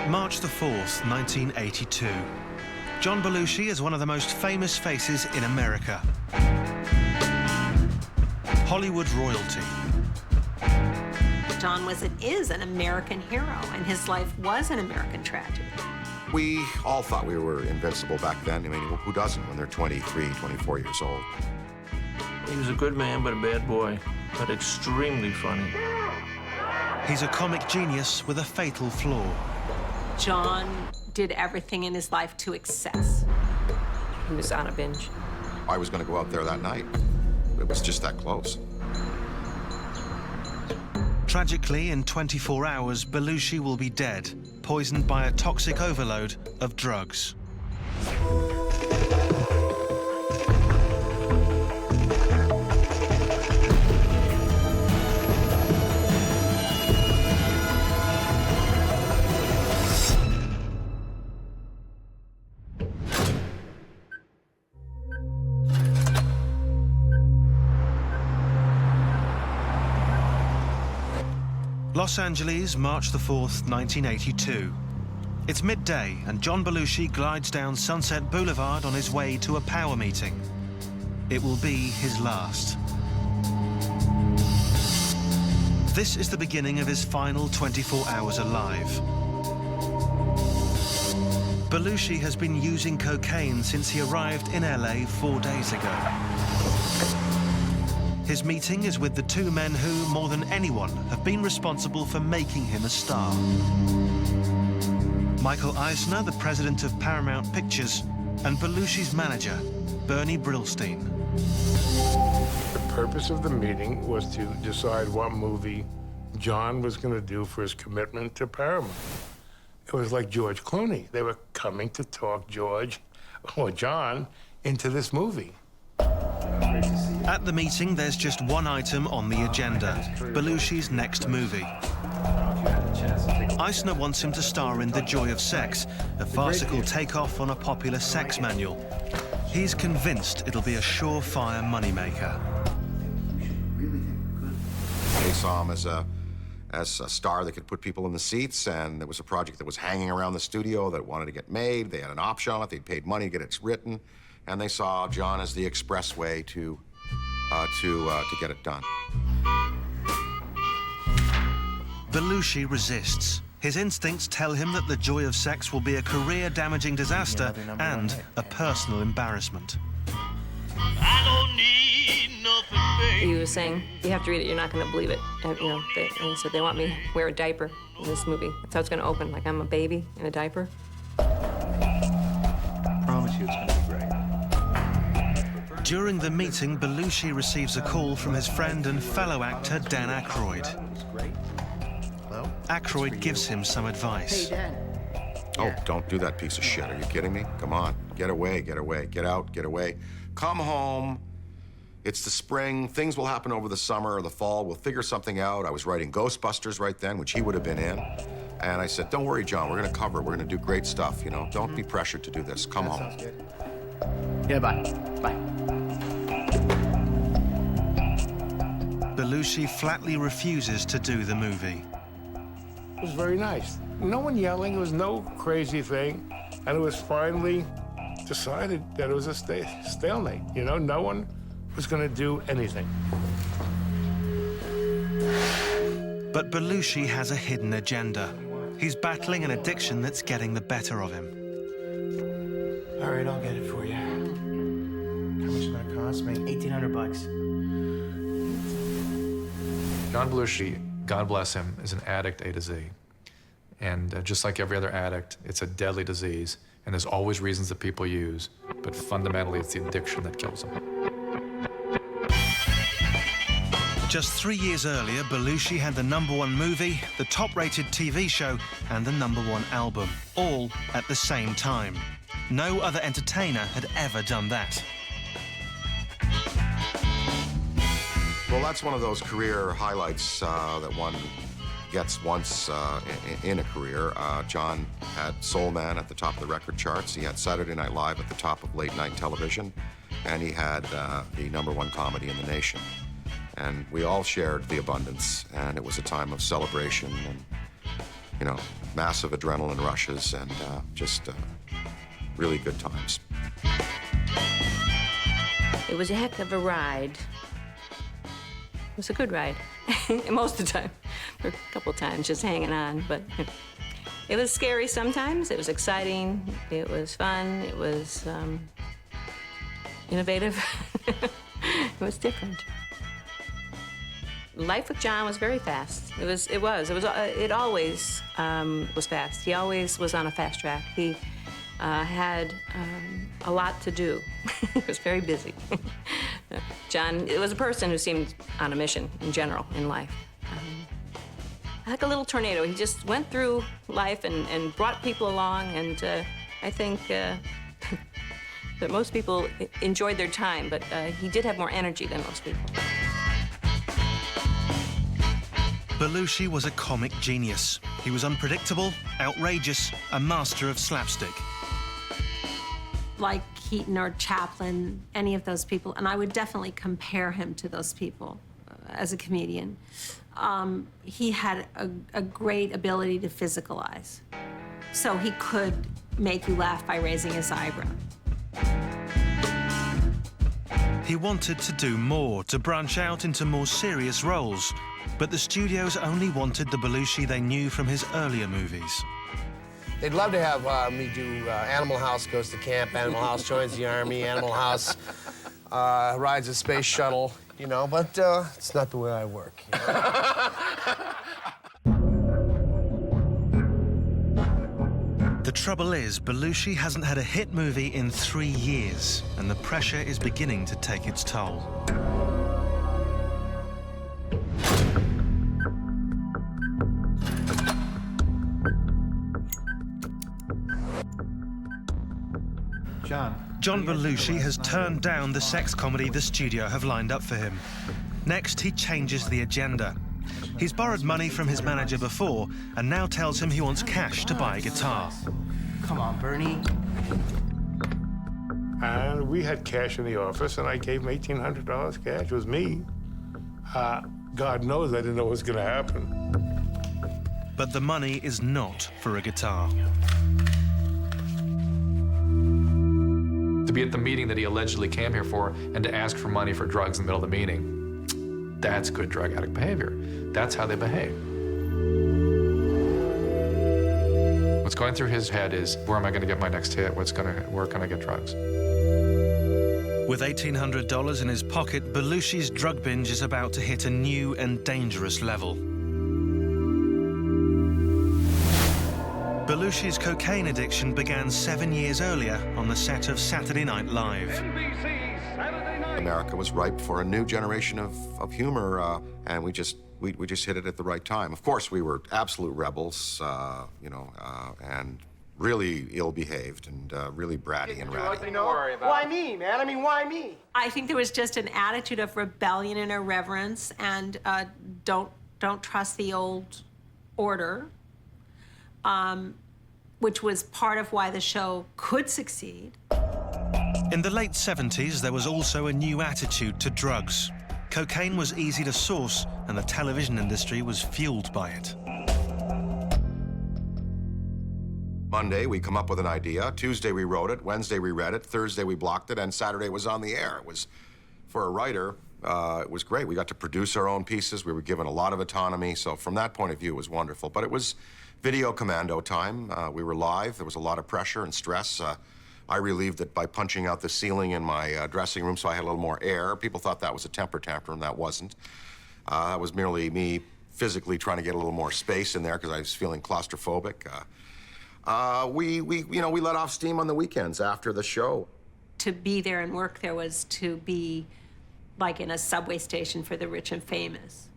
March the 4th, 1982. John Belushi is one of the most famous faces in America. Hollywood royalty. John was and is an American hero, and his life was an American tragedy. We all thought we were invincible back then. I mean, who doesn't when they're 23, 24 years old? He was a good man, but a bad boy, but extremely funny. He's a comic genius with a fatal flaw. John did everything in his life to excess. He was on a binge. I was going to go out there that night. It was just that close. Tragically, in 24 hours, Belushi will be dead, poisoned by a toxic overload of drugs. Los Angeles, March the 4th, 1982. It's midday, and John Belushi glides down Sunset Boulevard on his way to a power meeting. It will be his last. This is the beginning of his final 24 hours alive. Belushi has been using cocaine since he arrived in LA 4 days ago. His meeting is with the two men who, more than anyone, have been responsible for making him a star. Michael Eisner, the president of Paramount Pictures, and Belushi's manager, Bernie Brillstein. The purpose of the meeting was to decide what movie John was going to do for his commitment to Paramount. It was like George Clooney. They were coming to talk George or John into this movie. At the meeting, there's just one item on the agenda, Belushi's next movie. Eisner wants him to star in The Joy of Sex, a farcical takeoff on a popular sex manual. He's convinced it'll be a surefire moneymaker. They saw him as a star that could put people in the seats, and there was a project that was hanging around the studio that wanted to get made. They had an option on it. They'd paid money to get it written, and they saw John as the express way to get it done. Belushi resists. His instincts tell him that The Joy of Sex will be a career-damaging disaster and a personal embarrassment. I don't need nothing, babe. He was saying, you have to read it, you're not going to believe it. And, you know, and so they want me to wear a diaper in this movie. That's how it's going to open, like I'm a baby in a diaper. I promise you it's going to be great. During the meeting, Belushi receives a call from his friend and fellow actor, Dan Aykroyd. Aykroyd gives him some advice. Hey, Dan. Oh, don't do that piece of shit. Are you kidding me? Come on. Get away, get away. Get out, get away. Come home. It's the spring. Things will happen over the summer or the fall. We'll figure something out. I was writing Ghostbusters right then, which he would have been in. And I said, don't worry, John. We're going to cover. We're going to do great stuff, you know. Don't be pressured to do this. Come home. Sounds good. Yeah, bye. Bye. Belushi flatly refuses to do the movie. It was very nice. No one yelling. It was no crazy thing. And it was finally decided that it was a stalemate. You know, no one was going to do anything. But Belushi has a hidden agenda. He's battling an addiction that's getting the better of him. All right, I'll get it for you. How much is it gonna cost me? $1,800. John Belushi, God bless him, is an addict A to Z. And just like every other addict, it's a deadly disease. And there's always reasons that people use, but fundamentally it's the addiction that kills them. Just 3 years earlier, Belushi had the #1 movie, the top-rated TV show, and the #1 album, all at the same time. No other entertainer had ever done that. Well, that's one of those career highlights that one gets once in a career. John had Soul Man at the top of the record charts. He had Saturday Night Live at the top of late-night television. And he had the #1 comedy in the nation. And we all shared the abundance, and it was a time of celebration. You know, massive adrenaline rushes and just really good times. It was a heck of a ride. It was a good ride, most of the time. For a couple times, just hanging on, but it was scary sometimes. It was exciting. It was fun. It was innovative. It was different. Life with John was very fast. It always was fast. He always was on a fast track. He had a lot to do. He was very busy. John was a person who seemed on a mission in general in life. Like a little tornado. He just went through life and brought people along, and I think that most people enjoyed their time, but he did have more energy than most people. Belushi was a comic genius. He was unpredictable, outrageous, a master of slapstick. Like Keaton or Chaplin, any of those people, and I would definitely compare him to those people as a comedian. He had a great ability to physicalize. So he could make you laugh by raising his eyebrow. He wanted to do more, to branch out into more serious roles. But the studios only wanted the Belushi they knew from his earlier movies. They'd love to have me do Animal House goes to camp, Animal House joins the Army, Animal House rides a space shuttle, you know, but it's not the way I work. You know? The trouble is, Belushi hasn't had a hit movie in 3 years, and the pressure is beginning to take its toll. John Belushi has turned down the sex comedy the studio have lined up for him. Next, he changes the agenda. He's borrowed money from his manager before and now tells him he wants cash to buy a guitar. Come on, Bernie. And we had cash in the office, and I gave him $1,800 cash. It was me. God knows I didn't know what was going to happen. But the money is not for a guitar. To be at the meeting that he allegedly came here for and to ask for money for drugs in the middle of the meeting, that's good drug addict behavior. That's how they behave. What's going through his head is, where am I going to get my next hit? Where can I get drugs? With $1,800 in his pocket, Belushi's drug binge is about to hit a new and dangerous level. Belushi's cocaine addiction began 7 years earlier on the set of Saturday Night Live. America was ripe for a new generation of humor, and we just hit it at the right time. Of course, we were absolute rebels, you know, and really ill-behaved and really bratty and ratty. Why me, man? I mean, why me? I think there was just an attitude of rebellion and irreverence, and don't trust the old order, which was part of why the show could succeed. In the late 70s, there was also a new attitude to drugs. Cocaine was easy to source, and the television industry was fueled by it. Monday, we come up with an idea. Tuesday, we wrote it. Wednesday, we read it. Thursday, we blocked it. And Saturday, it was on the air. It was, for a writer, it was great. We got to produce our own pieces. We were given a lot of autonomy. So from that point of view, it was wonderful. But it was video commando time. We were live. There was a lot of pressure and stress. I relieved it by punching out the ceiling in my dressing room so I had a little more air. People thought that was a temper tantrum. That wasn't. That was merely me physically trying to get a little more space in there because I was feeling claustrophobic. We let off steam on the weekends after the show. To be there and work there was to be like in a subway station for the rich and famous.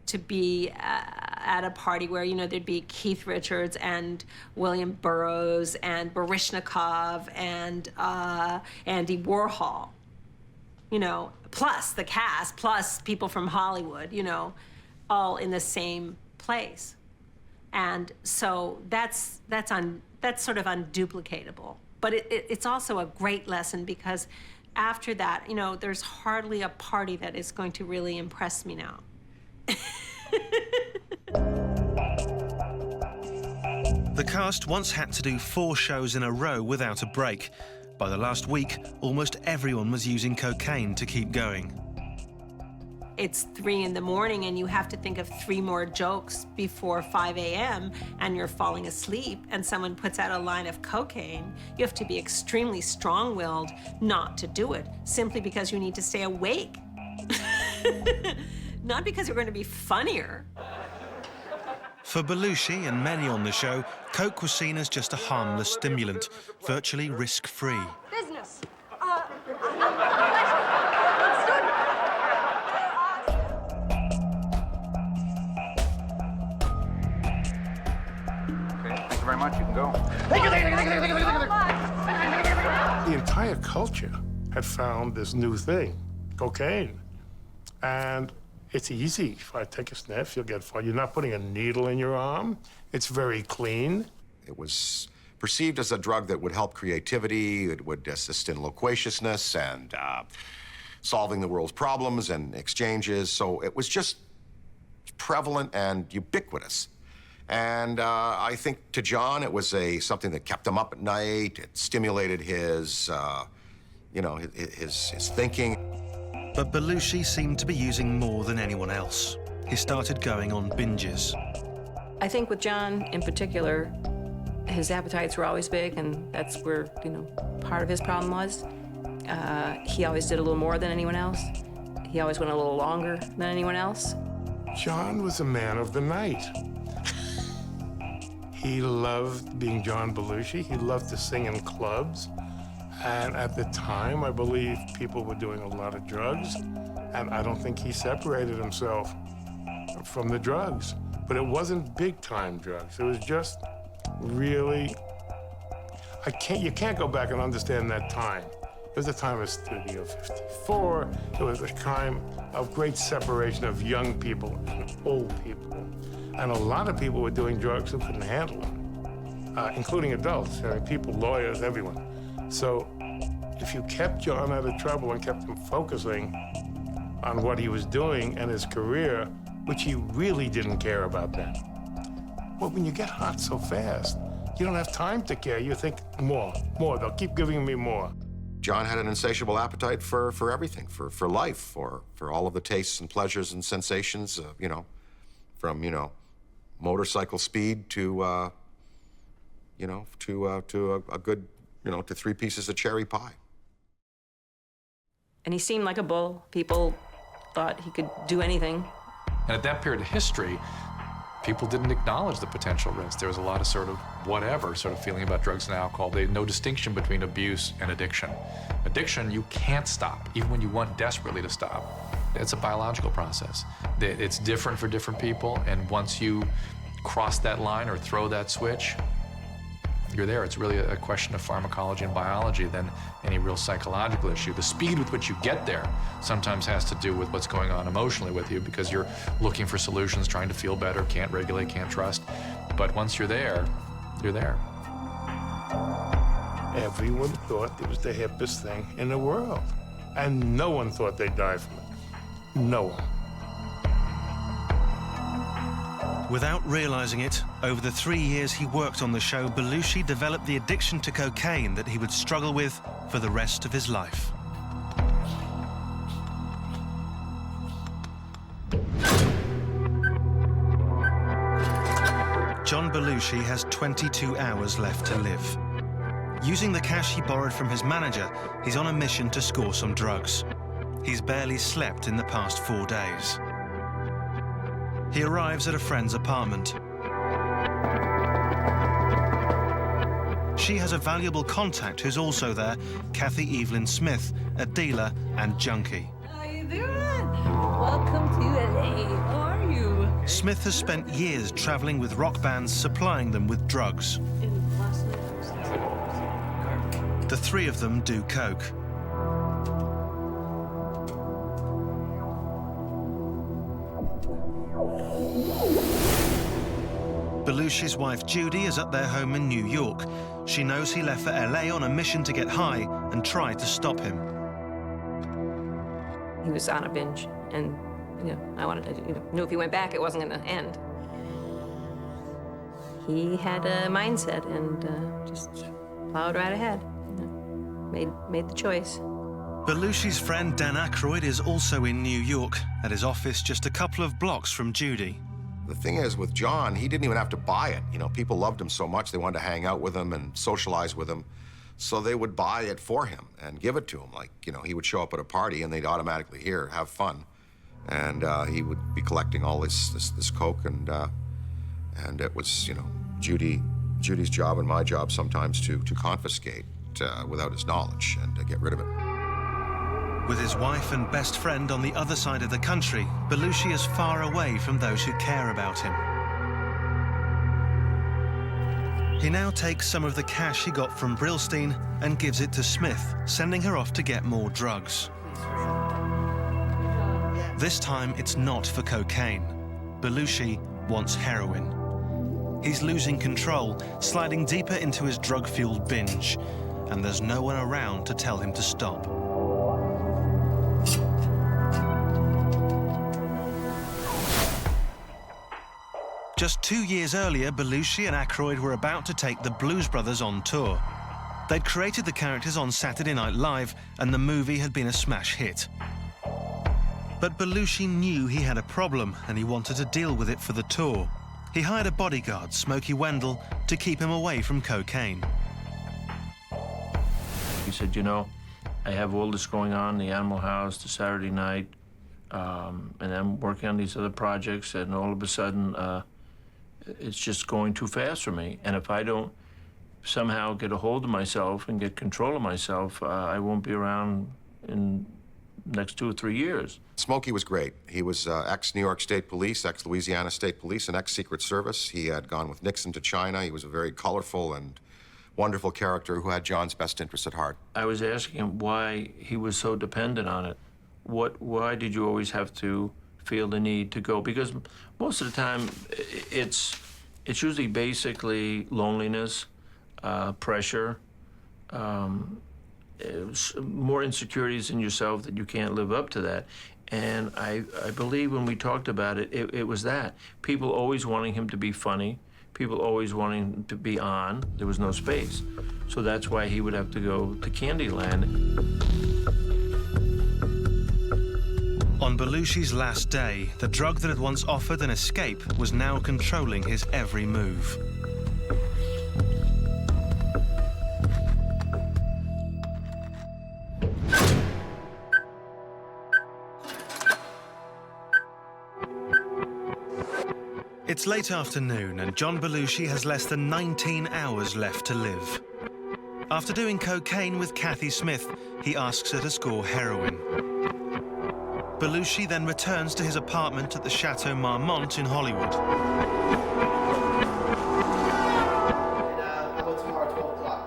To be at a party where, you know, there'd be Keith Richards and William Burroughs and Baryshnikov and Andy Warhol, you know, plus the cast, plus people from Hollywood, you know, all in the same place. And so that's sort of unduplicatable. But it's also a great lesson because after that, you know, there's hardly a party that is going to really impress me now. The cast once had to do 4 shows in a row without a break. By the last week, almost everyone was using cocaine to keep going. It's 3 in the morning and you have to think of 3 more jokes before 5 a.m. and you're falling asleep and someone puts out a line of cocaine. You have to be extremely strong-willed not to do it, simply because you need to stay awake. Not because you're going to be funnier. For Belushi and many on the show, coke was seen as just a harmless stimulant, virtually risk-free. Business. Thank you very much. You can go. The entire culture had found this new thing, cocaine. And it's easy. If I take a sniff, you'll get fun. You're not putting a needle in your arm. It's very clean. It was perceived as a drug that would help creativity, it would assist in loquaciousness and solving the world's problems and exchanges. So it was just prevalent and ubiquitous. And I think to John, it was something that kept him up at night. It stimulated his, his thinking. But Belushi seemed to be using more than anyone else. He started going on binges. I think with John in particular, his appetites were always big, and that's where, part of his problem was. He always did a little more than anyone else. He always went a little longer than anyone else. John was a man of the night. He loved being John Belushi. He loved to sing in clubs. And at the time, I believe people were doing a lot of drugs, and I don't think he separated himself from the drugs. But it wasn't big-time drugs. It was just really, you can't go back and understand that time. It was the time of Studio 54. It was a time of great separation of young people and old people. And a lot of people were doing drugs who couldn't handle them, including adults, people, lawyers, everyone. So if you kept John out of trouble and kept him focusing on what he was doing and his career, which he really didn't care about then. Well, when you get hot so fast, you don't have time to care. You think, more, they'll keep giving me more. John had an insatiable appetite for everything, for life, for all of the tastes and pleasures and sensations, from, motorcycle speed to, to a good, to 3 pieces of cherry pie. And he seemed like a bull. People thought he could do anything. And at that period of history, people didn't acknowledge the potential risk. There was a lot of sort of whatever sort of feeling about drugs and alcohol. They had no distinction between abuse and addiction. Addiction, you can't stop, even when you want desperately to stop. It's a biological process. It's different for different people, and once you cross that line or throw that switch, you're there. It's really a question of pharmacology and biology than any real psychological issue. The speed with which you get there sometimes has to do with what's going on emotionally with you, because you're looking for solutions, trying to feel better, can't regulate, can't trust. But once you're there, you're there. Everyone thought it was the hippest thing in the world. And no one thought they'd die from it. No one. Without realizing it, over the 3 years he worked on the show, Belushi developed the addiction to cocaine that he would struggle with for the rest of his life. John Belushi has 22 hours left to live. Using the cash he borrowed from his manager, he's on a mission to score some drugs. He's barely slept in the past 4 days. He arrives at a friend's apartment. She has a valuable contact who's also there, Kathy Evelyn Smith, a dealer and junkie. How you doing? Welcome to LA. How are you? Smith has spent years traveling with rock bands, supplying them with drugs. The 3 of them do coke. Belushi's wife Judy is at their home in New York. She knows he left for LA on a mission to get high and tried to stop him. He was on a binge, and I wanted to, knew if he went back, it wasn't going to end. he had a mindset and just plowed right ahead. Made the choice. Belushi's friend Dan Aykroyd is also in New York, at his office just a couple of blocks from Judy. The thing is, with John, he didn't even have to buy it. You know, people loved him so much, they wanted to hang out with him and socialize with him. So they would buy it for him and give it to him. Like, you know, he would show up at a party and they'd automatically, here, have fun. And he would be collecting all this coke, and it was, you know, Judy's job and my job sometimes to confiscate without his knowledge and to get rid of it. With his wife and best friend on the other side of the country, Belushi is far away from those who care about him. He now takes some of the cash he got from Brillstein and gives it to Smith, sending her off to get more drugs. This time, it's not for cocaine. Belushi wants heroin. He's losing control, sliding deeper into his drug-fueled binge, and there's no one around to tell him to stop. Just 2 years earlier, Belushi and Aykroyd were about to take the Blues Brothers on tour. They'd created the characters on Saturday Night Live, and the movie had been a smash hit. But Belushi knew he had a problem, and he wanted to deal with it for the tour. He hired a bodyguard, Smokey Wendell, to keep him away from cocaine. He said, you know, I have all this going on, the Animal House, the Saturday Night, and I'm working on these other projects, and all of a sudden, it's just going too fast for me. And if I don't somehow get a hold of myself and get control of myself, I won't be around in the next 2 or 3 years. Smokey was great. He was ex-New York State Police, ex-Louisiana State Police, and ex-Secret Service. He had gone with Nixon to China. He was a very colorful and wonderful character who had John's best interests at heart. I was asking him why he was so dependent on it. Why did you always have to feel the need to go? Because most of the time, it's usually basically loneliness, pressure, more insecurities in yourself that you can't live up to that. And I believe when we talked about it, it was that. People always wanting him to be funny, people always wanting him to be on. There was no space. So that's why he would have to go to Candyland. On Belushi's last day, the drug that had once offered an escape was now controlling his every move. It's late afternoon, and John Belushi has less than 19 hours left to live. After doing cocaine with Kathy Smith, he asks her to score heroin. Belushi then returns to his apartment at the Chateau Marmont in Hollywood.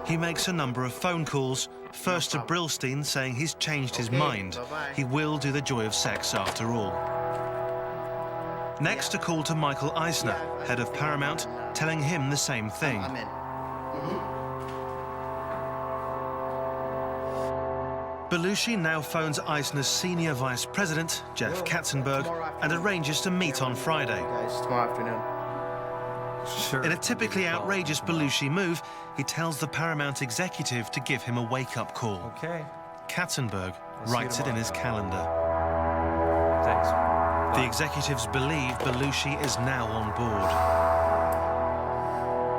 He makes a number of phone calls, first to Brillstein saying he's changed his mind. He will do the joy of sex after all. Next, a call to Michael Eisner, head of Paramount, telling him the same thing. Belushi now phones Eisner's senior vice president, Jeff Katzenberg, and arranges to meet on Friday. Tomorrow afternoon. Sure. In a typically outrageous Belushi move, he tells the Paramount executive to give him a wake-up call. Okay. Katzenberg writes it in his calendar. Thanks. The executives believe Belushi is now on board.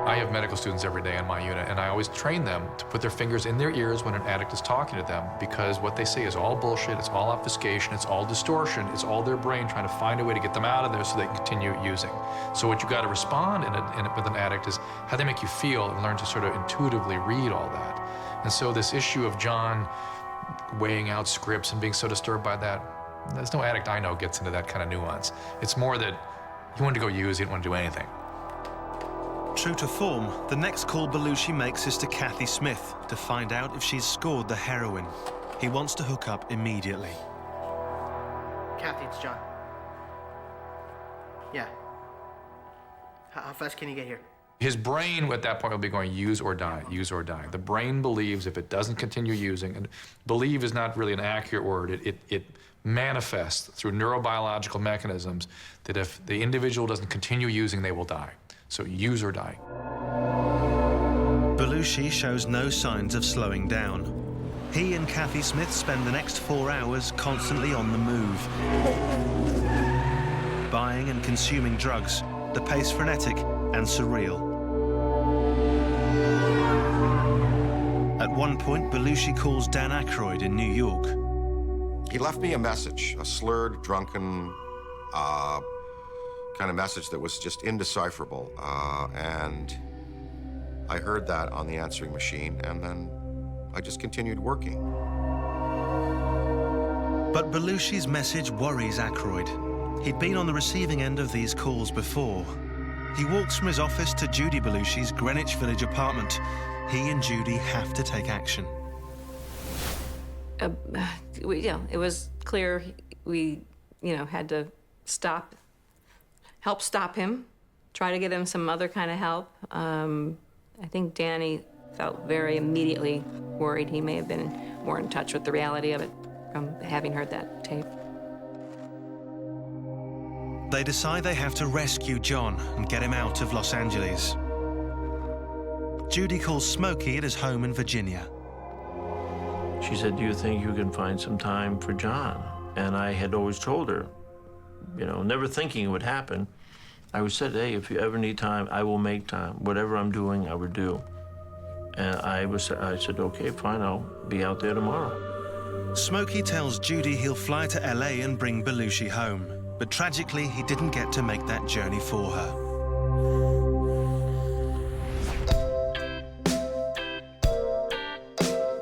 I have medical students every day in my unit, and I always train them to put their fingers in their ears when an addict is talking to them, because what they say is all bullshit, it's all obfuscation, it's all distortion, it's all their brain trying to find a way to get them out of there so they can continue using. So what you got to respond with an addict is how they make you feel, and learn to sort of intuitively read all that. And so this issue of John weighing out scripts and being so disturbed by that, there's no addict I know gets into that kind of nuance. It's more that he wanted to go use, he didn't want to do anything. True to form, the next call Belushi makes is to Kathy Smith to find out if she's scored the heroin. He wants to hook up immediately. Kathy, it's John. Yeah. How fast can you get here? His brain at that point will be going, use or die, use or die. The brain believes if it doesn't continue using, and believe is not really an accurate word, it manifests through neurobiological mechanisms that if the individual doesn't continue using, they will die. So use or die. Belushi shows no signs of slowing down. He and Kathy Smith spend the next 4 hours constantly on the move. Buying and consuming drugs, the pace frenetic and surreal. At one point, Belushi calls Dan Aykroyd in New York. He left me a message, a slurred, drunken kind of message that was just indecipherable. And I heard that on the answering machine, and then I just continued working. But Belushi's message worries Aykroyd. He'd been on the receiving end of these calls before. He walks from his office to Judy Belushi's Greenwich Village apartment. He and Judy have to take action. It was clear we, had to help stop him, try to get him some other kind of help. I think Danny felt very immediately worried. He may have been more in touch with the reality of it from having heard that tape. They decide they have to rescue John and get him out of Los Angeles. Judy calls Smokey at his home in Virginia. She said, do you think you can find some time for John? And I had always told her, never thinking it would happen, I always said, hey, if you ever need time, I will make time. Whatever I'm doing, I would do. And I said, okay, fine, I'll be out there tomorrow. Smokey tells Judy he'll fly to LA and bring Belushi home. But tragically, he didn't get to make that journey for her.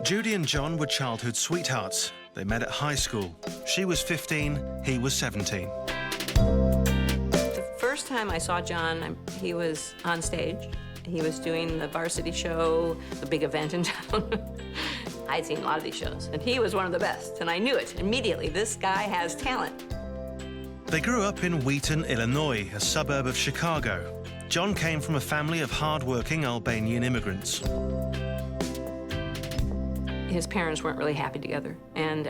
Judy and John were childhood sweethearts. They met at high school. She was 15, he was 17. The first time I saw John, he was on stage. He was doing the varsity show, the big event in town. I'd seen a lot of these shows, and he was one of the best, and I knew it immediately. This guy has talent. They grew up in Wheaton, Illinois, a suburb of Chicago. John came from a family of hard-working Albanian immigrants. His parents weren't really happy together, and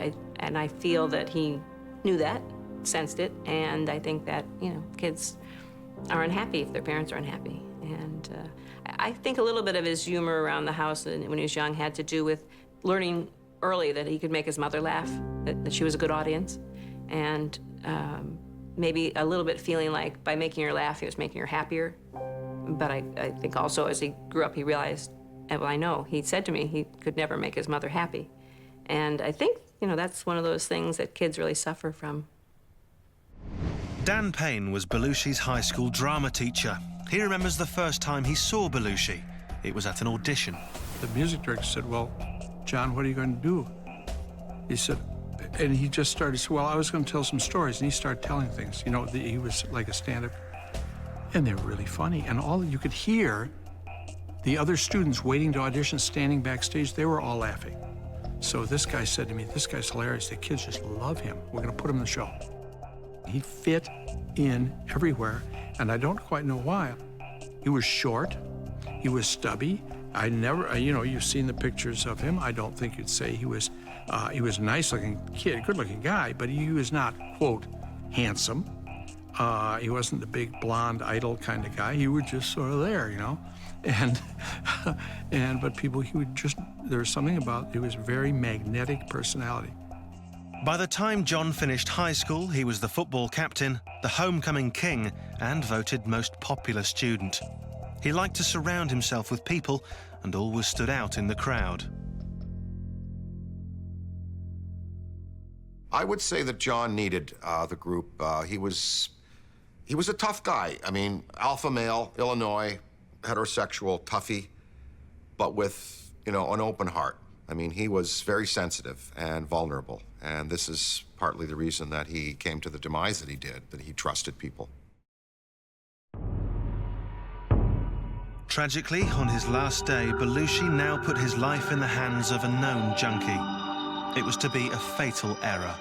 I feel that he knew that, sensed it, and I think that, kids are unhappy if their parents are unhappy. And I think a little bit of his humor around the house when he was young had to do with learning early that he could make his mother laugh, that she was a good audience, and maybe a little bit feeling like by making her laugh, he was making her happier. But I think also as he grew up, he realized, well, I know, he said to me he could never make his mother happy. And I think, that's one of those things that kids really suffer from. Dan Payne was Belushi's high school drama teacher. He remembers the first time he saw Belushi. It was at an audition. The music director said, well, John, what are you going to do? He said, and he just started, he said, well, I was going to tell some stories, and he started telling things. He was like a stand-up, and they were really funny. And all you could hear, the other students waiting to audition, standing backstage, they were all laughing. So this guy said to me, this guy's hilarious. The kids just love him. We're going to put him in the show. He fit in everywhere, and I don't quite know why. He was short. He was stubby. You've seen the pictures of him. I don't think you'd say he was a nice-looking kid, good-looking guy, but he was not, quote, handsome. He wasn't the big blonde idol kind of guy. He was just sort of there, but people, there was something about, it was a very magnetic personality. By the time John finished high school, he was the football captain, the homecoming king, and voted most popular student. He liked to surround himself with people and always stood out in the crowd. I would say that John needed the group. He was a tough guy. I mean, alpha male, Illinois, heterosexual, toughie, but with, an open heart. I mean, he was very sensitive and vulnerable, and this is partly the reason that he came to the demise that he did, that he trusted people. Tragically, on his last day, Belushi now put his life in the hands of a known junkie. It was to be a fatal error.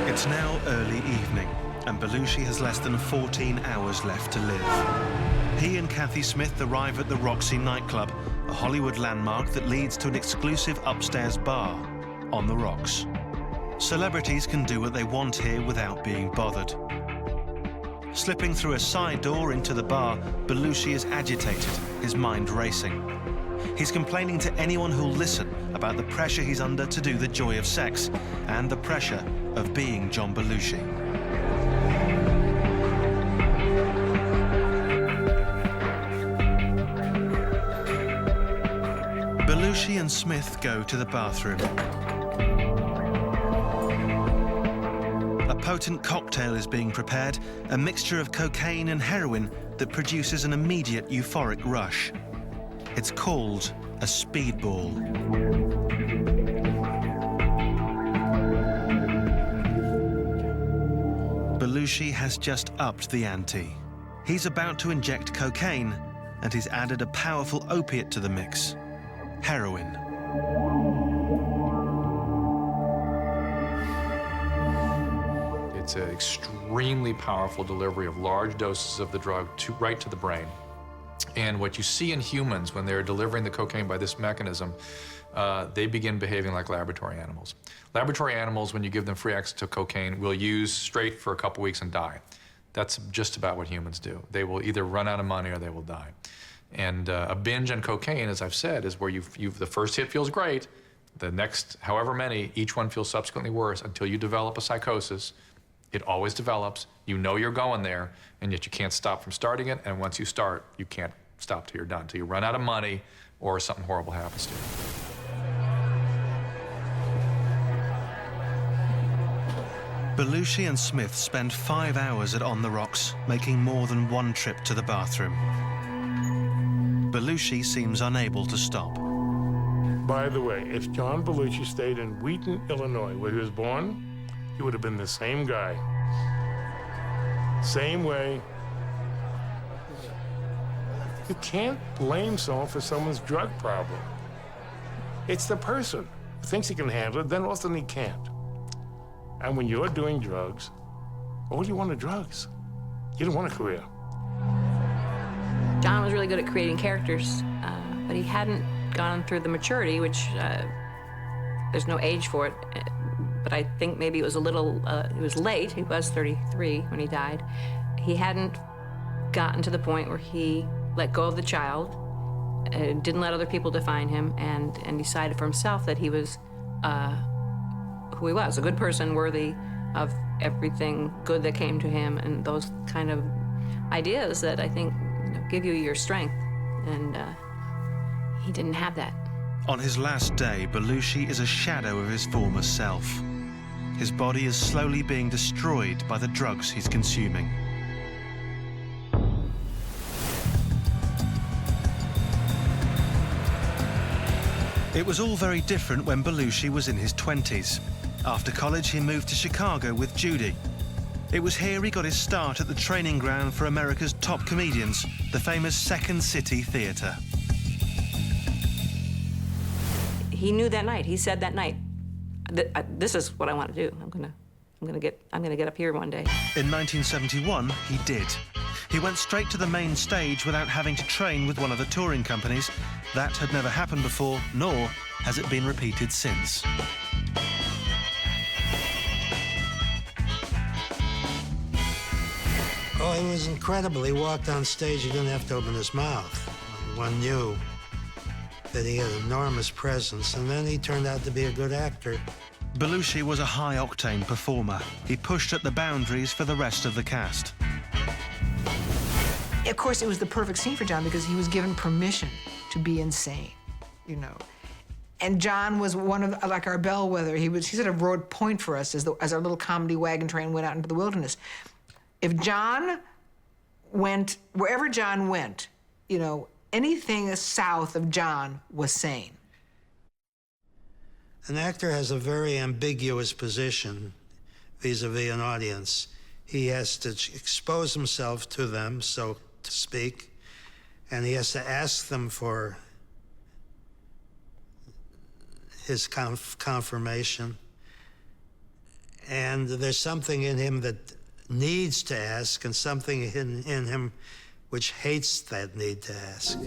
It's now early evening, and Belushi has less than 14 hours left to live. He and Kathy Smith arrive at the Roxy nightclub, a Hollywood landmark that leads to an exclusive upstairs bar on the rocks. Celebrities can do what they want here without being bothered. Slipping through a side door into the bar, Belushi is agitated, his mind racing. He's complaining to anyone who'll listen about the pressure he's under to do the joy of sex and the pressure of being John Belushi. Belushi and Smith go to the bathroom. A potent cocktail is being prepared, a mixture of cocaine and heroin that produces an immediate euphoric rush. It's called a speedball. Belushi has just upped the ante. He's about to inject cocaine, and he's added a powerful opiate to the mix: heroin. It's an extremely powerful delivery of large doses of the drug right to the brain. And what you see in humans when they're delivering the cocaine by this mechanism, they begin behaving like laboratory animals. Laboratory animals, when you give them free access to cocaine, will use straight for a couple weeks and die. That's just about what humans do. They will either run out of money or they will die. And a binge on cocaine, as I've said, is where the first hit feels great, the next however many, each one feels subsequently worse until you develop a psychosis. It always develops. You know you're going there, and yet you can't stop from starting it. And once you start, you can't stop till you're done, till you run out of money or something horrible happens to you. Belushi and Smith spend 5 hours at On the Rocks, making more than one trip to the bathroom. Belushi seems unable to stop. By the way, if John Belushi stayed in Wheaton, Illinois, where he was born, he would have been the same guy. Same way. You can't blame someone for someone's drug problem. It's the person who thinks he can handle it, then all of a sudden he can't. And when you're doing drugs, all you want are drugs. You don't want a career. John was really good at creating characters, but he hadn't gone through the maturity, which there's no age for it. But I think maybe it was a little, it was late. He was 33 when he died. He hadn't gotten to the point where he let go of the child, didn't let other people define him, and decided for himself that he was who he was, a good person worthy of everything good that came to him, and those kind of ideas that I think give you your strength. And he didn't have that. On his last day, Belushi is a shadow of his former self. His body is slowly being destroyed by the drugs he's consuming. It was all very different when Belushi was in his 20s. After college, he moved to Chicago with Judy. It was here he got his start at the training ground for America's top comedians, the famous Second City Theater. He knew that night. He said that night, "This is what I want to do. I'm gonna get up here one day." In 1971, he did. He went straight to the main stage without having to train with one of the touring companies. That had never happened before, nor has it been repeated since. Oh, he was incredible. He walked on stage, he didn't have to open his mouth. One knew that he had enormous presence, and then he turned out to be a good actor. Belushi was a high-octane performer. He pushed at the boundaries for the rest of the cast. Of course, it was the perfect scene for John because he was given permission to be insane, you know. And John was one of, like, our bellwether. He sort of rode point for us as our little comedy wagon train went out into the wilderness. If John went, wherever John went, you know, anything south of John was sane. An actor has a very ambiguous position vis-a-vis an audience. He has to expose himself to them, so to speak, and he has to ask them for his confirmation. And there's something in him that needs to ask, and something in him which hates that need to ask.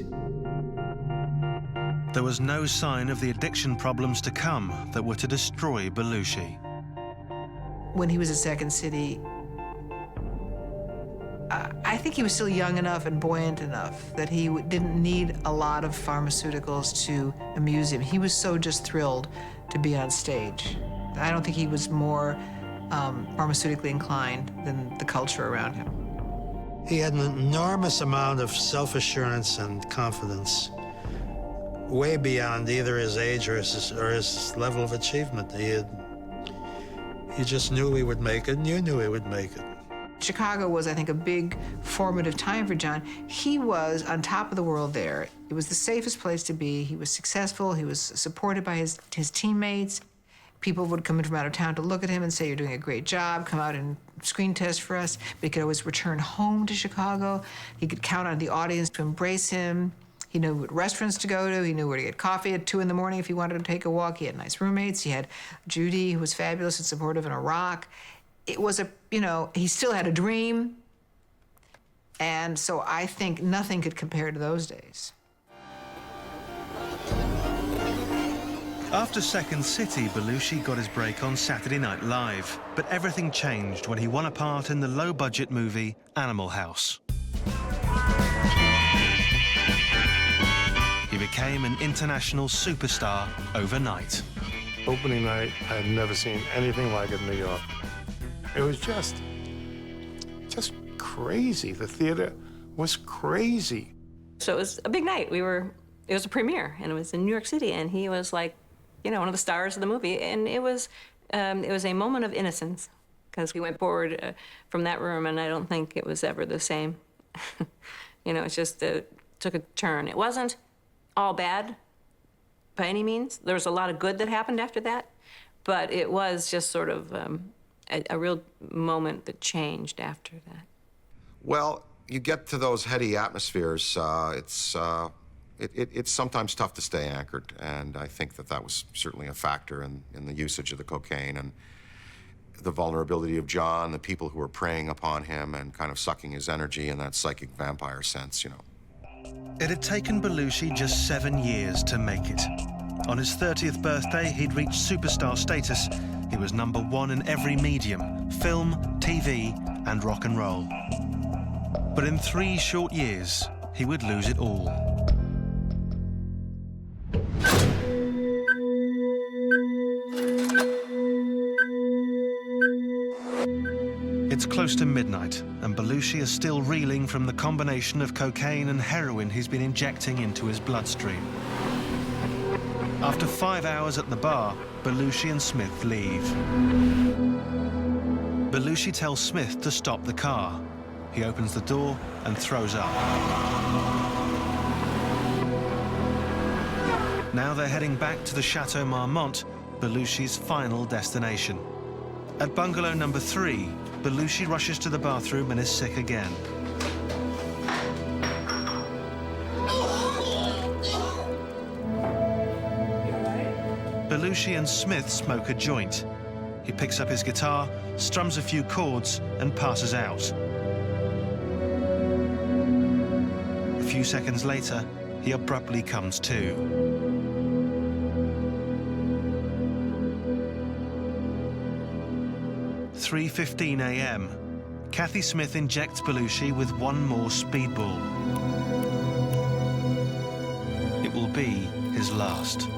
There was no sign of the addiction problems to come that were to destroy Belushi. When he was at Second City, I think he was still young enough and buoyant enough that he didn't need a lot of pharmaceuticals to amuse him. He was so just thrilled to be on stage. I don't think he was more pharmaceutically inclined than the culture around him. He had an enormous amount of self-assurance and confidence, way beyond either his age or his level of achievement. He just knew he would make it, and you knew he would make it. Chicago was, I think, a big formative time for John. He was on top of the world there. It was the safest place to be. He was successful. He was supported by his teammates. People would come in from out of town to look at him and say, "You're doing a great job. Come out and screen test for us." But he could always return home to Chicago. He could count on the audience to embrace him. He knew what restaurants to go to. He knew where to get coffee at 2 in the morning if he wanted to take a walk. He had nice roommates. He had Judy, who was fabulous and supportive in Iraq. It was he still had a dream. And so I think nothing could compare to those days. After Second City, Belushi got his break on Saturday Night Live. But everything changed when he won a part in the low-budget movie Animal House. He became an international superstar overnight. Opening night, I had never seen anything like it in New York. It was just crazy. The theater was crazy. So it was a big night. It was a premiere, and it was in New York City, and he was like, one of the stars of the movie. And it was a moment of innocence, because we went forward from that room, and I don't think it was ever the same. It's just took a turn. It wasn't all bad by any means. There was a lot of good that happened after that, but it was just sort of a real moment that changed after that. Well, you get to those heady atmospheres, it's sometimes tough to stay anchored, and I think that was certainly a factor in the usage of the cocaine and the vulnerability of John, the people who were preying upon him and kind of sucking his energy in that psychic vampire sense, It had taken Belushi just 7 years to make it. On his 30th birthday, he'd reached superstar status. He was #1 in every medium, film, TV, and rock and roll. But in 3 short years, he would lose it all. It's close to midnight, and Belushi is still reeling from the combination of cocaine and heroin he's been injecting into his bloodstream. After 5 hours at the bar, Belushi and Smith leave. Belushi tells Smith to stop the car. He opens the door and throws up. Now they're heading back to the Chateau Marmont, Belushi's final destination. At bungalow number 3, Belushi rushes to the bathroom and is sick again. Belushi and Smith smoke a joint. He picks up his guitar, strums a few chords, and passes out. A few seconds later, he abruptly comes to. At 3:15 a.m., Kathy Smith injects Belushi with one more speedball. It will be his last.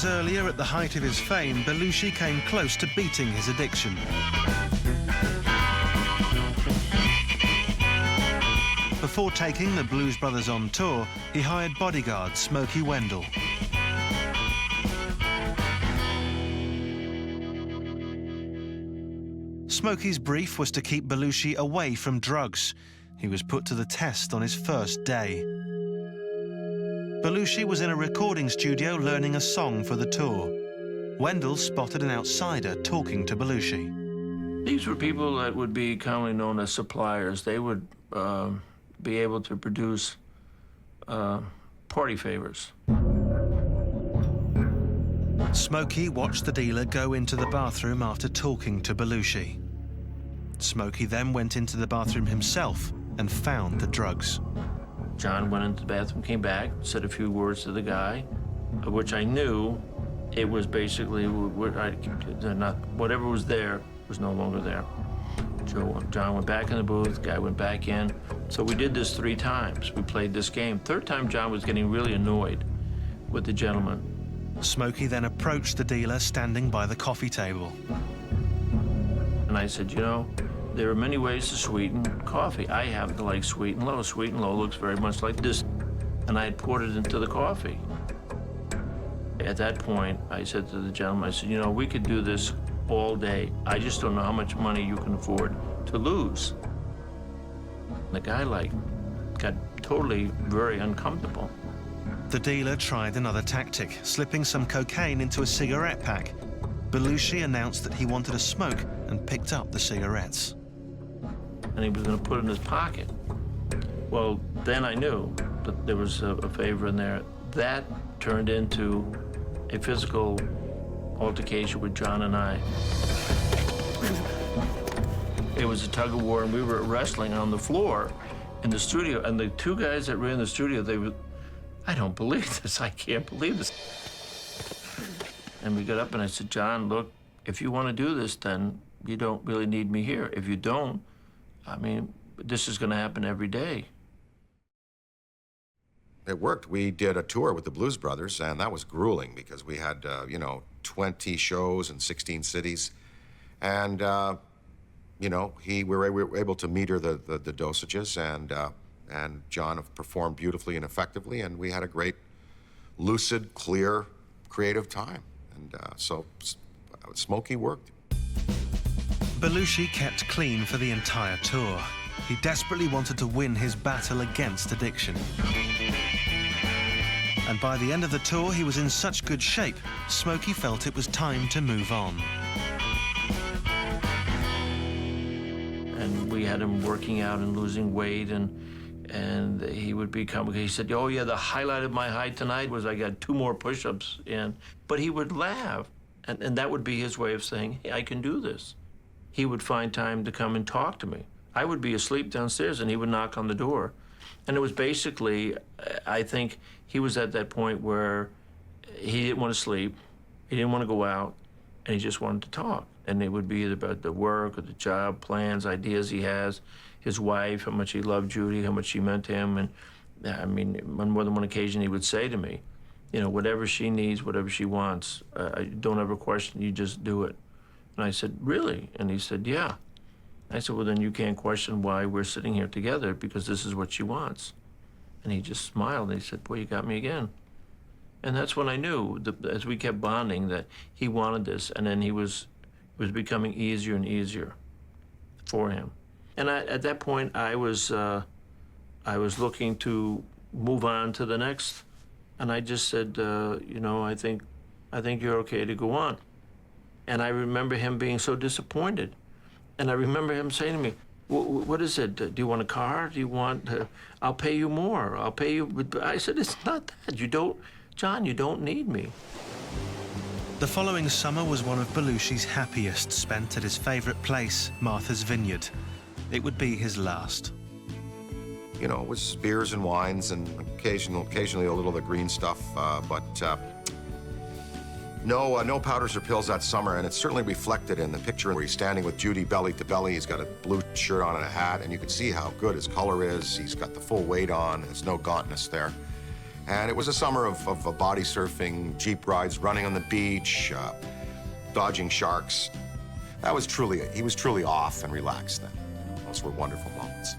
Earlier, at the height of his fame, Belushi came close to beating his addiction. Before taking the Blues Brothers on tour, he hired bodyguard Smokey Wendell. Smokey's brief was to keep Belushi away from drugs. He was put to the test on his first day. Belushi was in a recording studio learning a song for the tour. Wendell spotted an outsider talking to Belushi. These were people that would be commonly known as suppliers. They would be able to produce party favors. Smokey watched the dealer go into the bathroom after talking to Belushi. Smokey then went into the bathroom himself and found the drugs. John went into the bathroom, came back, said a few words to the guy, which I knew it was basically whatever was there was no longer there. John went back in the booth, the guy went back in. So we did this 3 times. We played this game. 3rd time, John was getting really annoyed with the gentleman. Smokey then approached the dealer standing by the coffee table. And I said, you know, there are many ways to sweeten coffee. I happen to like sweet and low. Sweet and low looks very much like this. And I had poured it into the coffee. At that point, I said to the gentleman, I said, you know, we could do this all day. I just don't know how much money you can afford to lose. The guy, got totally very uncomfortable. The dealer tried another tactic, slipping some cocaine into a cigarette pack. Belushi announced that he wanted a smoke and picked up the cigarettes. And he was going to put it in his pocket. Well, then I knew that there was a favor in there. That turned into a physical altercation with John and I. It was a tug of war, and we were wrestling on the floor in the studio. And the 2 guys that ran the studio, they were, I don't believe this. I can't believe this. And we got up, and I said, John, look, if you want to do this, then you don't really need me here. If you don't, I mean, this is going to happen every day. It worked. We did a tour with the Blues Brothers, and that was grueling because we had, 20 shows in 16 cities. And, we were able to meter the dosages, and John performed beautifully and effectively, and we had a great, lucid, clear, creative time. And so Smokey worked. Belushi kept clean for the entire tour. He desperately wanted to win his battle against addiction. And by the end of the tour, he was in such good shape, Smokey felt it was time to move on. And we had him working out and losing weight, and he would he said, oh yeah, the highlight of my high tonight was I got 2 more push-ups in. But he would laugh, and that would be his way of saying, hey, I can do this. He would find time to come and talk to me. I would be asleep downstairs, and he would knock on the door. And it was basically, I think he was at that point where he didn't want to sleep, he didn't want to go out, and he just wanted to talk. And it would be either about the work or the job, plans, ideas he has, his wife, how much he loved Judy, how much she meant to him. And I mean, on more than one occasion, he would say to me, you know, whatever she needs, whatever she wants, don't ever question, you just do it. And I said, really? And he said, yeah. I said, well, then you can't question why we're sitting here together, because this is what she wants. And he just smiled, and he said, boy, you got me again. And that's when I knew, as we kept bonding, that he wanted this, and then it was becoming easier and easier for him. And at that point, I was looking to move on to the next, and I just said, you know, I think you're okay to go on. And I remember him being so disappointed. And I remember him saying to me, what is it? Do you want a car? Do you want, I'll pay you more. I'll pay you. I said, it's not that. You don't, John, you don't need me. The following summer was one of Belushi's happiest, spent at his favorite place, Martha's Vineyard. It would be his last. You know, it was beers and wines and occasionally a little of the green stuff, but no powders or pills that summer, and it's certainly reflected in the picture where he's standing with Judy belly to belly. He's got a blue shirt on and a hat, and you can see how good his color is. He's got the full weight on. There's no gauntness there. And it was a summer of body surfing, Jeep rides, running on the beach, dodging sharks. He was truly off and relaxed then. Those were wonderful moments.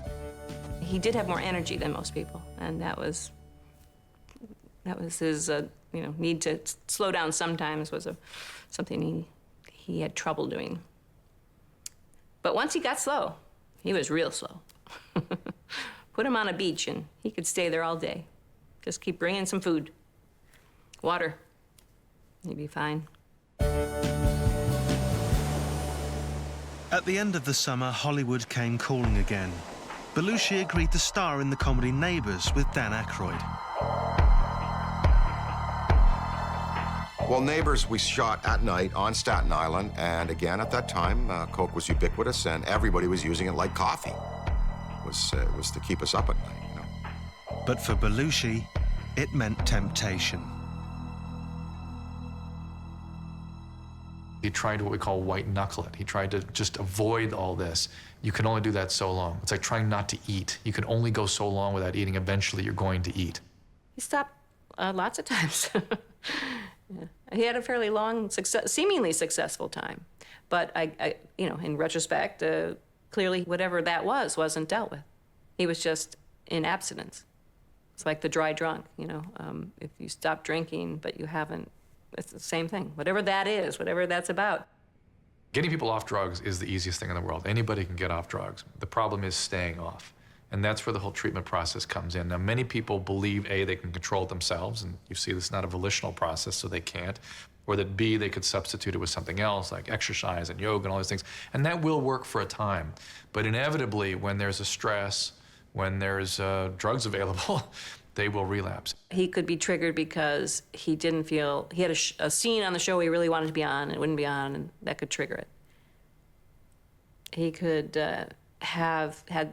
He did have more energy than most people, and that was his, need to slow down sometimes was something he had trouble doing. But once he got slow, he was real slow. Put him on a beach and he could stay there all day. Just keep bringing some food, water, he'd be fine. At the end of the summer, Hollywood came calling again. Belushi agreed to star in the comedy Neighbours with Dan Aykroyd. Well, Neighbours we shot at night on Staten Island, and again, at that time, Coke was ubiquitous, and everybody was using it like coffee. It was to keep us up at night, you know. But for Belushi, it meant temptation. He tried what we call white knuckle it. He tried to just avoid all this. You can only do that so long. It's like trying not to eat. You can only go so long without eating. Eventually, you're going to eat. He stopped lots of times. Yeah. He had a fairly long, seemingly successful time. But you know, in retrospect, clearly whatever that wasn't dealt with. He was just in abstinence. It's like the dry drunk, you know. If you stop drinking, but you haven't, it's the same thing. Whatever that is, whatever that's about. Getting people off drugs is the easiest thing in the world. Anybody can get off drugs. The problem is staying off. And that's where the whole treatment process comes in. Now, many people believe, A, they can control it themselves, and you see this is not a volitional process, so they can't, or that, B, they could substitute it with something else, like exercise and yoga and all those things. And that will work for a time. But inevitably, when there's a stress, when there's drugs available, they will relapse. He could be triggered because he didn't feel, he had a scene on the show he really wanted to be on, and it wouldn't be on, and that could trigger it. He could have had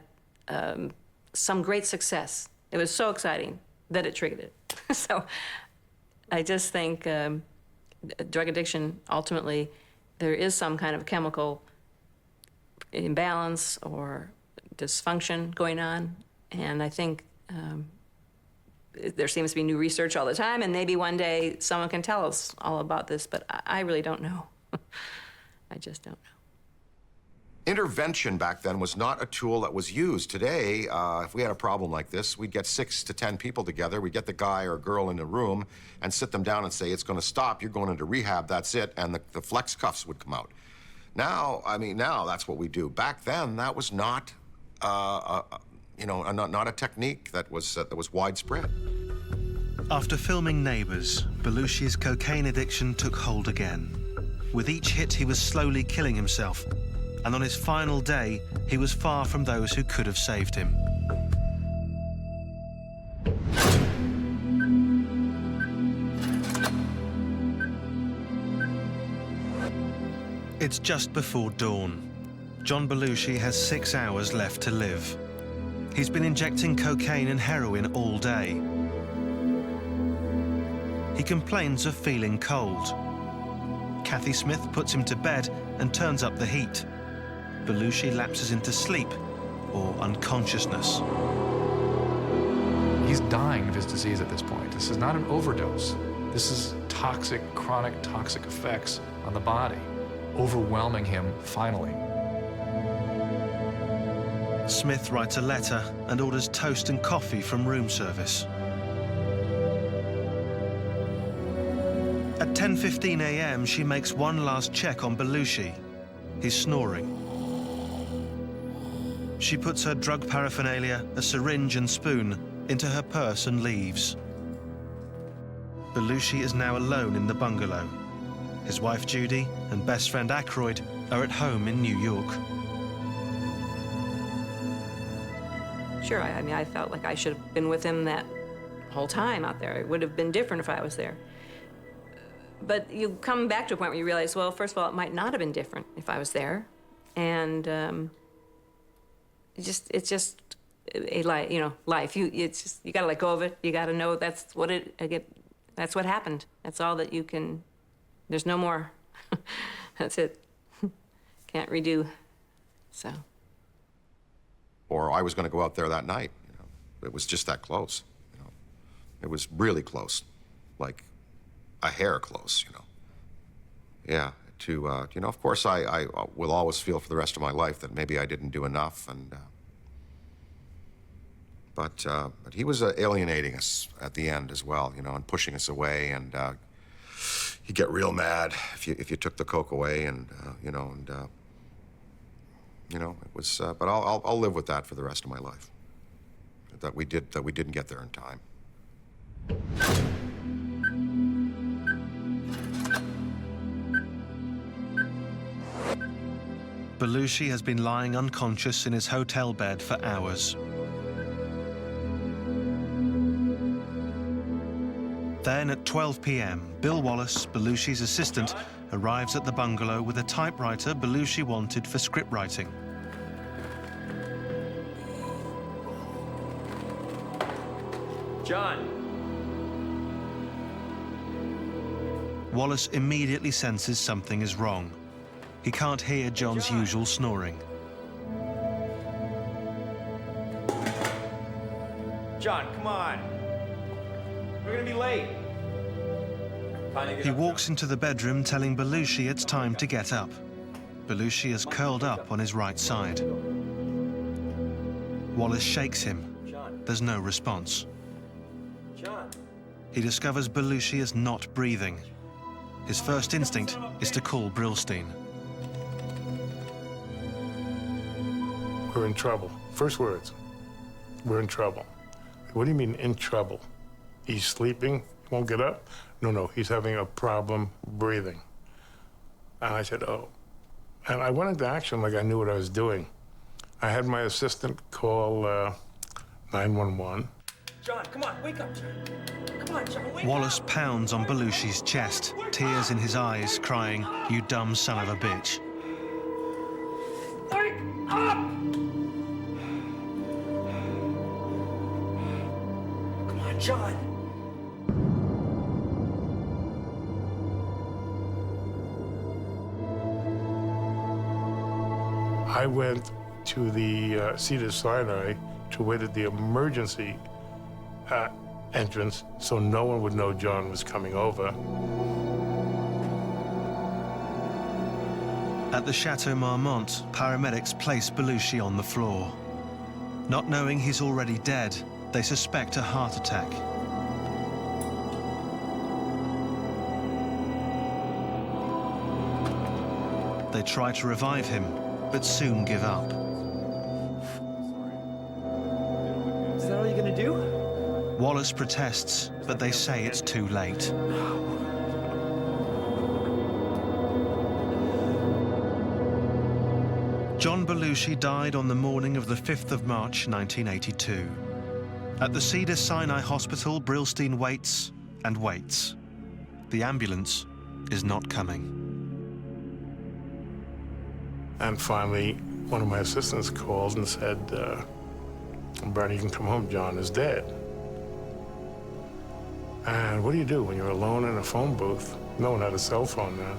some great success. It was so exciting that it triggered it. So I just think drug addiction, ultimately, there is some kind of chemical imbalance or dysfunction going on. And I think there seems to be new research all the time, and maybe one day someone can tell us all about this, but I really don't know. I just don't know. Intervention back then was not a tool that was used. Today, if we had a problem like this, we'd get 6 to 10 people together. We'd get the guy or girl in the room and sit them down and say, it's going to stop, you're going into rehab, that's it, and the flex cuffs would come out. Now, I mean, now that's what we do. Back then, that was not, you know, not a technique that was widespread. After filming Neighbours, Belushi's cocaine addiction took hold again. With each hit, he was slowly killing himself. And on his final day, he was far from those who could have saved him. It's just before dawn. John Belushi has 6 hours left to live. He's been injecting cocaine and heroin all day. He complains of feeling cold. Kathy Smith puts him to bed and turns up the heat. Belushi lapses into sleep or unconsciousness. He's dying of his disease at this point. This is not an overdose. This is toxic, chronic toxic effects on the body, overwhelming him finally. Smith writes a letter and orders toast and coffee from room service. At 10:15 a.m., she makes one last check on Belushi. He's snoring. She puts her drug paraphernalia, a syringe and spoon, into her purse and leaves. Belushi is now alone in the bungalow. His wife Judy and best friend Aykroyd are at home in New York. Sure, I mean, I felt like I should have been with him that whole time out there. It would have been different if I was there. But you come back to a point where you realize, well, first of all, it might not have been different if I was there. And it's just a life, you know, life. You gotta let go of it. You gotta know that's what that's what happened. That's all that you can, there's no more. That's it. Can't redo, so. Or I was going to go out there that night, you know. It was just that close, you know. It was really close, like a hair close, you know. Yeah, you know, of course, I will always feel for the rest of my life that maybe I didn't do enough, and but he was alienating us at the end as well, you know, and pushing us away, and he'd get real mad if you took the coke away, and you know, and you know, it was. But I'll live with that for the rest of my life. That we didn't get there in time. Belushi has been lying unconscious in his hotel bed for hours. Then at 12 p.m., Bill Wallace, Belushi's assistant, arrives at the bungalow with a typewriter Belushi wanted for script writing. John! Wallace immediately senses something is wrong. He can't hear John's usual snoring. John, come on. We're gonna be late. He walks into the bedroom telling Belushi it's time to get up. Belushi is curled up on his right side. Wallace shakes him. There's no response. He discovers Belushi is not breathing. His first instinct is to call Brillstein. We're in trouble. First words, we're in trouble. What do you mean in trouble? He's sleeping, he won't get up? No, he's having a problem breathing. And I said, oh. And I went into action like I knew what I was doing. I had my assistant call 911. John, come on, wake up, John. Come on, John, wake Wallace up. pounds on Belushi's chest, tears in his eyes, crying, "You dumb son of a bitch." Wake up! Come on, John. I went to the Cedars-Sinai to wait at the emergency entrance so no one would know John was coming over. At the Chateau Marmont, paramedics place Belushi on the floor. Not knowing he's already dead, they suspect a heart attack. They try to revive him, but soon give up. Is that all you're gonna do? Wallace protests, but they say it's too late. John Belushi died on the morning of the 5th of March, 1982. At the Cedars-Sinai Hospital, Brillstein waits and waits. The ambulance is not coming. And finally, one of my assistants called and said, Bernie, you can come home, John is dead. And what do you do when you're alone in a phone booth? No one had a cell phone then.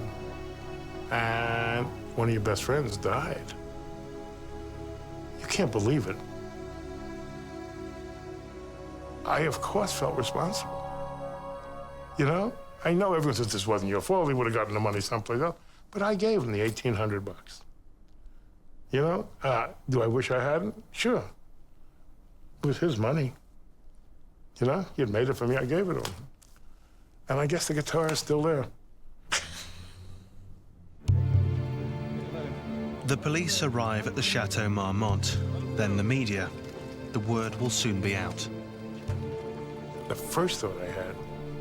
And one of your best friends died. You can't believe it. I, of course, felt responsible. You know? I know everyone says this wasn't your fault, he would have gotten the money someplace else, but I gave him the $1,800. You know? Do I wish I hadn't? Sure. It was his money. You know? He had made it for me, I gave it to him. And I guess the guitar is still there. The police arrive at the Chateau Marmont, then the media. The word will soon be out. The first thought I had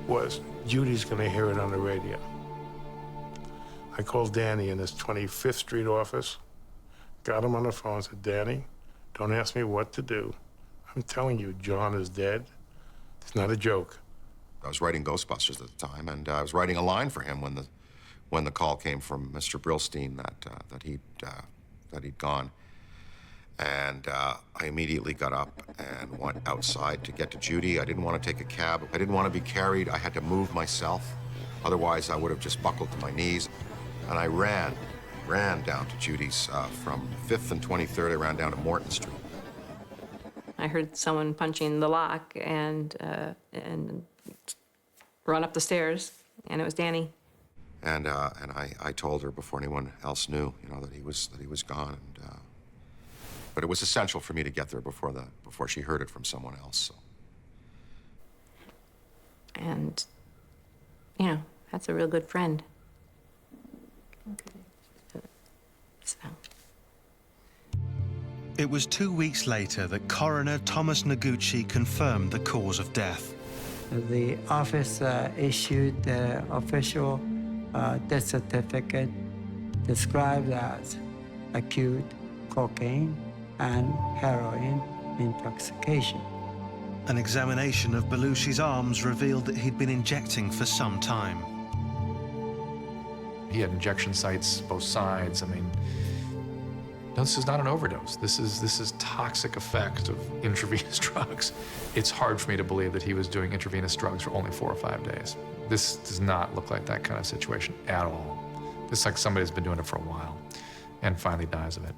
was, Judy's gonna hear it on the radio. I called Danny in his 25th Street office, got him on the phone, said, Danny, don't ask me what to do. I'm telling you, John is dead. It's not a joke. I was writing Ghostbusters at the time, and I was writing a line for him when the call came from Mr. Brillstein that he'd gone. And I immediately got up and went outside to get to Judy. I didn't want to take a cab. I didn't want to be carried. I had to move myself. Otherwise, I would have just buckled to my knees. And I ran down to Judy's from 5th and 23rd. I ran down to Morton Street. I heard someone punching the lock and run up the stairs, and it was Danny. And I told her before anyone else knew, you know, that he was gone. And but it was essential for me to get there before she heard it from someone else. So. And you know, that's a real good friend. Okay. So. It was 2 weeks later that coroner Thomas Noguchi confirmed the cause of death. The office issued the official death certificate described as acute cocaine and heroin intoxication. An examination of Belushi's arms revealed that he'd been injecting for some time. He had injection sites both sides. I mean, no, this is not an overdose. This is toxic effect of intravenous drugs. It's hard for me to believe that he was doing intravenous drugs for only 4 or 5 days. This does not look like that kind of situation at all. It's like somebody's been doing it for a while and finally dies of it.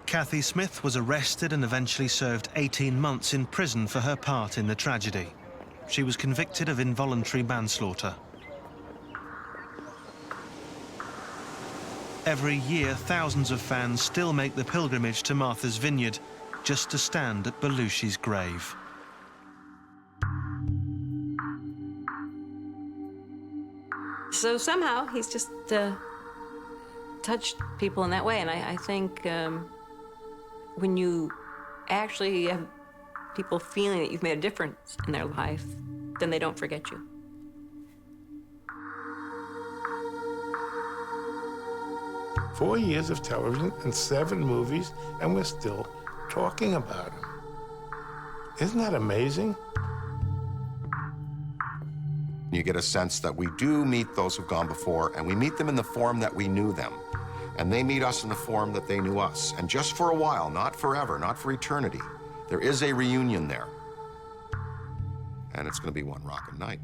Kathy Smith was arrested and eventually served 18 months in prison for her part in the tragedy. She was convicted of involuntary manslaughter. Every year, thousands of fans still make the pilgrimage to Martha's Vineyard just to stand at Belushi's grave. So somehow he's just touched people in that way, and I think when you actually have people feeling that you've made a difference in their life, then they don't forget you. Four years of television and 7 movies, and we're still talking about him. Isn't that amazing? You get a sense that we do meet those who've gone before, and we meet them in the form that we knew them. And they meet us in the form that they knew us. And just for a while, not forever, not for eternity, there is a reunion there. And it's going to be one rockin' night.